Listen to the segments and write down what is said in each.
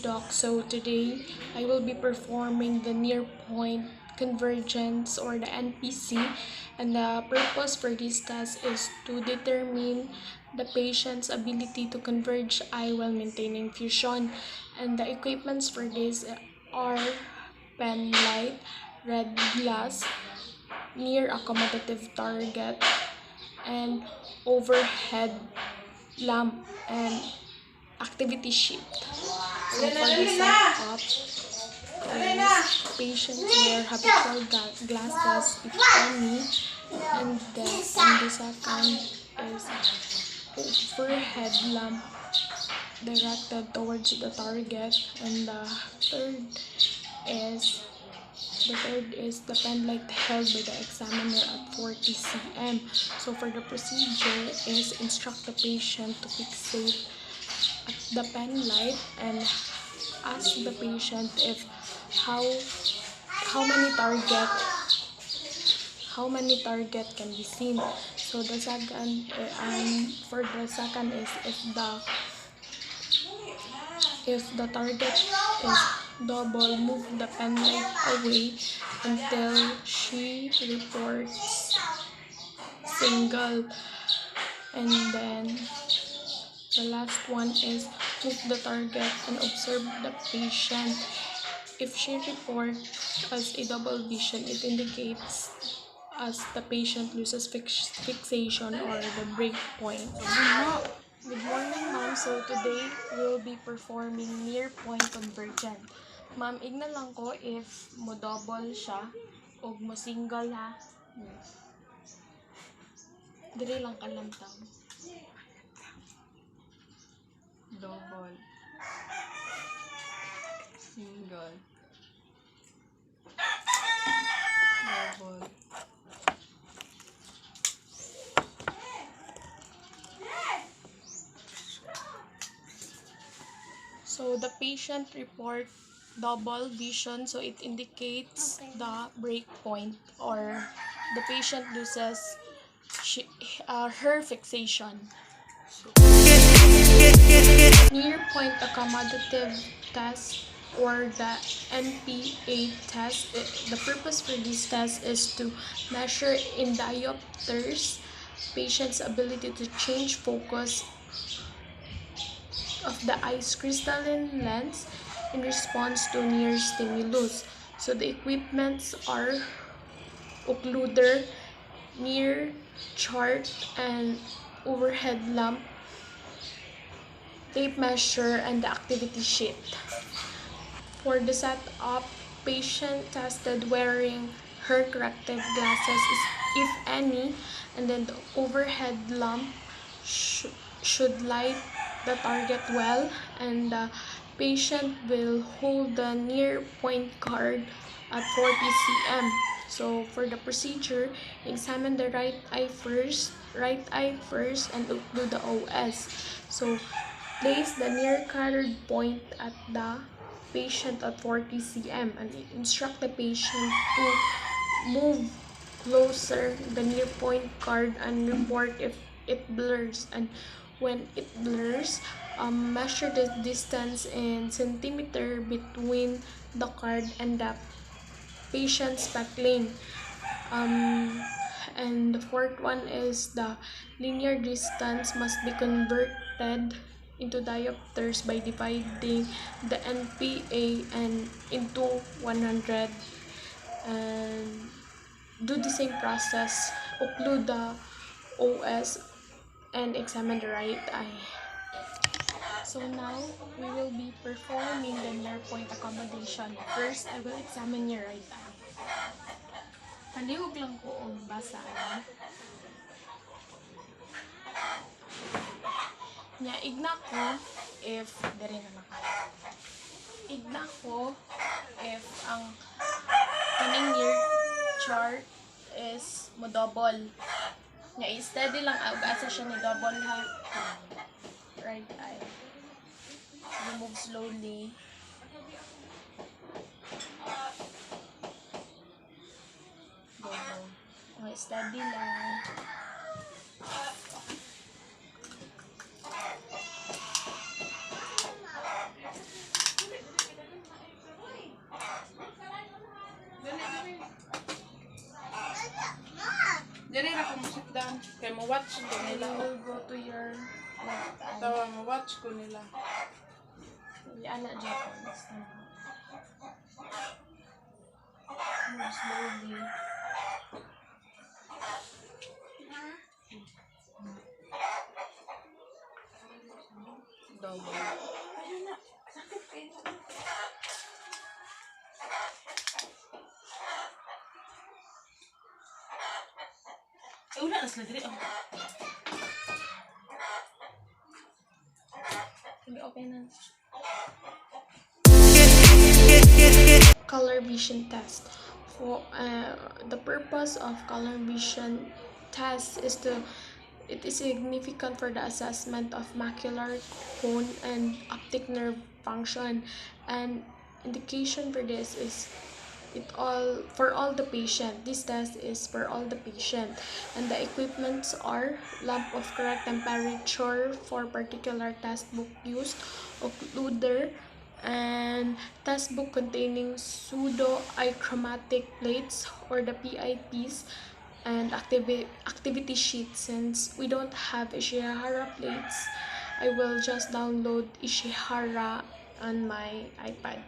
Doc. So today I will be performing the near point convergence or the NPC, and the purpose for this test is to determine the patient's ability to converge eye while maintaining fusion. And the equipments for this are pen light, red glass, near accommodative target, and overhead lamp and activity sheet. So for the setup is patient wear habitual glasses if any, and then the second is overhead lamp directed towards the target, and is the third is the pen light held by the examiner at 40 cm. So for the procedure is instruct the patient to fixate at the pen light and ask the patient if how many target can be seen. So the second for the second is if the target is double, move the pen light away until she reports single. And then the last one is move the target and observe the patient. If she reports as a double vision, it indicates as the patient loses fixation or the break point. Good morning, ma'am. So today we'll be performing near point convergent. Ma'am, igna lang ko if mo double siya o mo single ha. Dire lang kalamtaw. Double, single, double. So the patient report double vision, so it indicates the break point or the patient loses her fixation. Near point accommodative test or the NPA test. The purpose for this test is to measure in diopters patient's ability to change focus of the eye's crystalline lens in response to near stimulus. So the equipments are occluder, near chart, and overhead lamp, tape measure, and the activity sheet. For the setup, patient tested wearing her corrective glasses if any, and then the overhead lamp should light the target well, and the patient will hold the near point card at 40 cm. So for the procedure, examine the right eye first and occlude the OS. So place the near card point at the patient at 40 cm and instruct the patient to move closer the near point card and report if it blurs, and when it blurs, measure the distance in centimeter between the card and the patient's back lane. And the fourth one is the linear distance must be converted into diopters by dividing the NPA and into 100, and do the same process, occlude the OS and examine the right eye. So now we will be performing the near point accommodation. First, I will examine your right eye. Palihog lang ko og basa ano. Nya igna ko if dire na lang. Igna ko if ang kaning near chart is mo double. Nya i-steady lang og asa siya ni double ha. Right eye. Remove slowly. Double. Okay, steady lang. Kaya ma-watch ko You nila. will go to your left eye. Tawa, ma-watch ko nila. Yan na Japanese. Move slowly. Double. Wala na sila diri. Sige, okay na. Color vision test. For the purpose of color vision test is it is significant for the assessment of macular cone and optic nerve function, and indication for this is for all the patient. This test is for all the patient, and the equipments are lamp of correct temperature for particular test book used, occluder, and test book containing pseudo achromatic plates or the PIPs, and activity sheet. Since we don't have Ishihara plates, I will just download Ishihara on my iPad.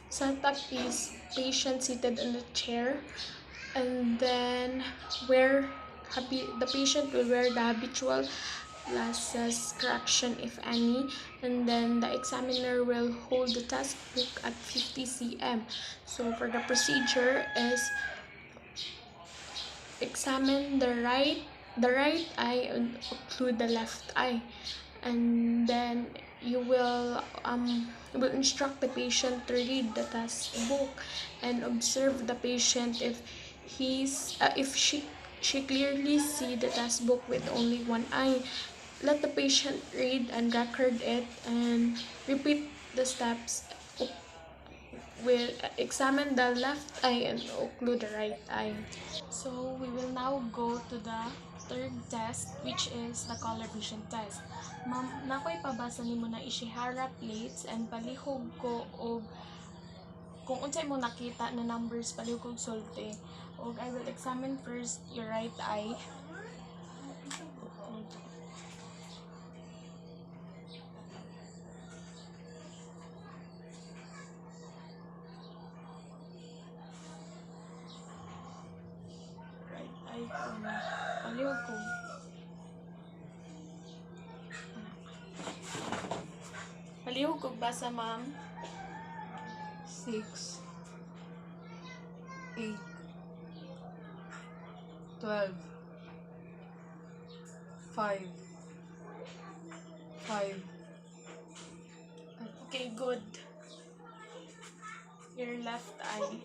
Setup is patient seated in the chair, and then the patient will wear the habitual glasses correction if any, and then the examiner will hold the test book at 50 cm. So for the procedure is examine the right eye and occlude the left eye, and then you will instruct the patient to read the test book and observe the patient if she clearly see the test book with only one eye. Let the patient read and record it and repeat the steps. Will examine the left eye and occlude the right eye. So we will now go to the third test, which is the color vision test. Ma'am, nakoy pabasa nimo na Ishihara plates and palihog ko og kung unsay mo nakita na numbers palihog kog sulti. Og I will examine first your right eye. Right eye ko na. Palihog ko. Palihog kog basa, ma'am. 6, 8, 12, 5, 5. Okay, good. Your left eye.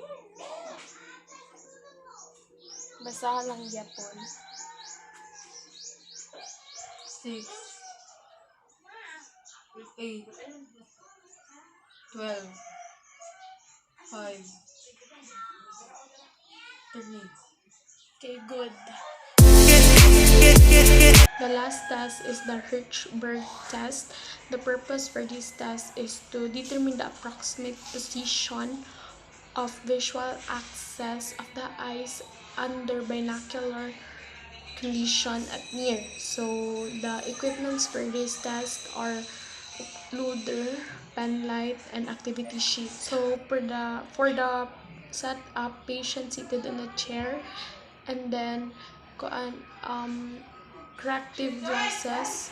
Basa lang yapon. 6, 8, 12, 5, 3. Okay, good. The last test is the Hirschberg test. The purpose for this test is to determine the approximate position of visual axis of the eyes under binocular condition at near. So the equipments for this test are occluder, pen light, and activity sheet. So for the setup, patient seated in a chair, and then corrective glasses,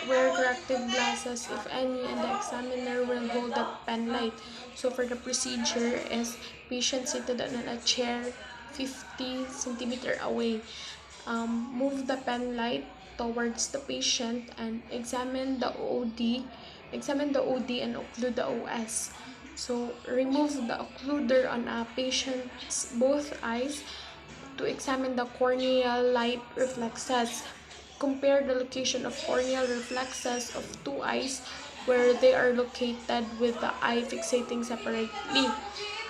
wear corrective glasses if any, and the examiner will hold the pen light. So for the procedure is patient seated in a chair 50 centimeter away. Move the pen light towards the patient and examine the OD and occlude the OS. So remove the occluder on a patient's both eyes to examine the corneal light reflexes. Compare the location of corneal reflexes of two eyes where they are located with the eye fixating separately.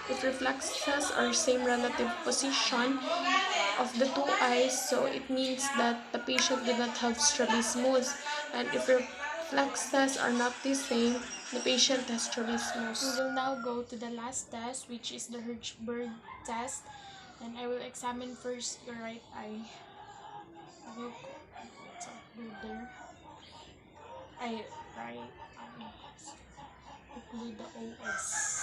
If reflexes are same relative position of the two eyes, so it means that the patient did not have strabismus. And if reflexes are not the same, the patient has strabismus. We will now go to the last test, which is the Hirschberg test. Then I will examine first your right eye. I will do there. Right eye. Include the OS.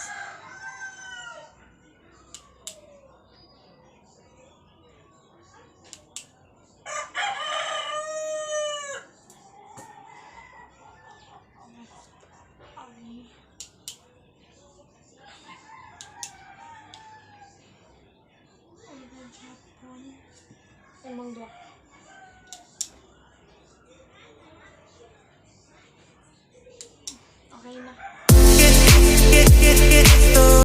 Emang dua.